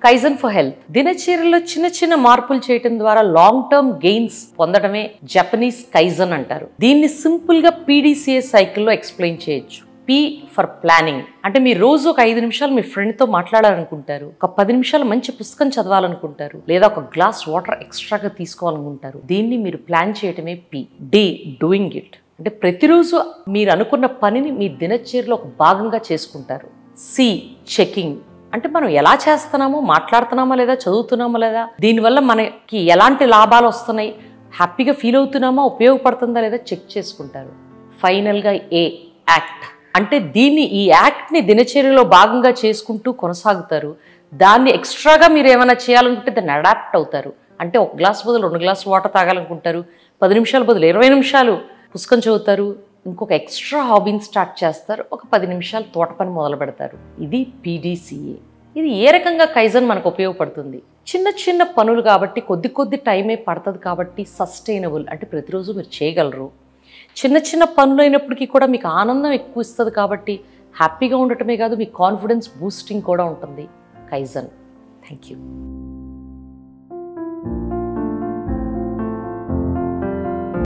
Kaizen for health. దినచర్యలో చిన్న చిన్న మార్పులు చేయడం ద్వారా లాంగ్ టర్మ్ గెయిన్స్ పొందడమే జపనీస్ కైజన్ అంటారు. దీన్ని సింపుల్ గా PDCA సైకిల్లో ఎక్స్ప్లెయిన్ చేయొచ్చు. P for planning. అంటే మీరు రోజు ఒక 5 నిమిషాలు మీ ఫ్రెండ్తో మాట్లాడాలనుకుంటారు, ఒక 10 నిమిషాలు మంచి పుస్తకం చదవాలనుకుంటారు, లేదా ఒక గ్లాస్ వాటర్ ఎక్స్ట్రాగా తీసుకోవాలనుకుంటారు. దీన్ని మీరు ప్లాన్ చేయటమే P. D doing it. అంటే ప్రతిరోజు మీరు అనుకున్న పనిని మీ దినచర్యలో ఒక భాగంగా చేసుకుంటారు. C checking. అంటే మనం ఎలా చేస్తున్నామో, మాట్లాడుతున్నామా లేదా, చదువుతున్నామా లేదా, దీనివల్ల మనకి ఎలాంటి లాభాలు వస్తున్నాయి, హ్యాపీగా ఫీల్ అవుతున్నామా, ఉపయోగపడుతుందా లేదా చెక్ చేసుకుంటారు. ఫైనల్గా A యాక్ట్. అంటే ఈ యాక్ట్ని దినచర్యలో భాగంగా చేసుకుంటూ కొనసాగుతారు. దాన్ని ఎక్స్ట్రాగా మీరు ఏమైనా చేయాలనుకుంటే దాన్ని అడాప్ట్ అవుతారు. అంటే ఒక గ్లాస్ బదులు 2 గ్లాసులు వాటర్ తాగాలనుకుంటారు, 10 నిమిషాల బదులు 20 నిమిషాలు పుస్తకం చదువుతారు, ఇంకొక ఎక్స్ట్రా హాబీని స్టార్ట్ చేస్తారు, ఒక 10 నిమిషాలు తోట పని మొదలు పెడతారు. ఇది PDCA. ఇది ఏ రకంగా కైజన్ మనకు ఉపయోగపడుతుంది? చిన్న చిన్న పనులు కాబట్టి కొద్ది టైమే పడుతుంది కాబట్టి సస్టైనబుల్, అంటే ప్రతిరోజు మీరు చేయగలరు. చిన్న చిన్న పనులు అయినప్పటికీ కూడా మీకు ఆనందం ఎక్కువ ఇస్తుంది కాబట్టి హ్యాపీగా ఉండటమే కాదు, మీ కాన్ఫిడెన్స్ బూస్టింగ్ కూడా ఉంటుంది కైజన్. Thank you.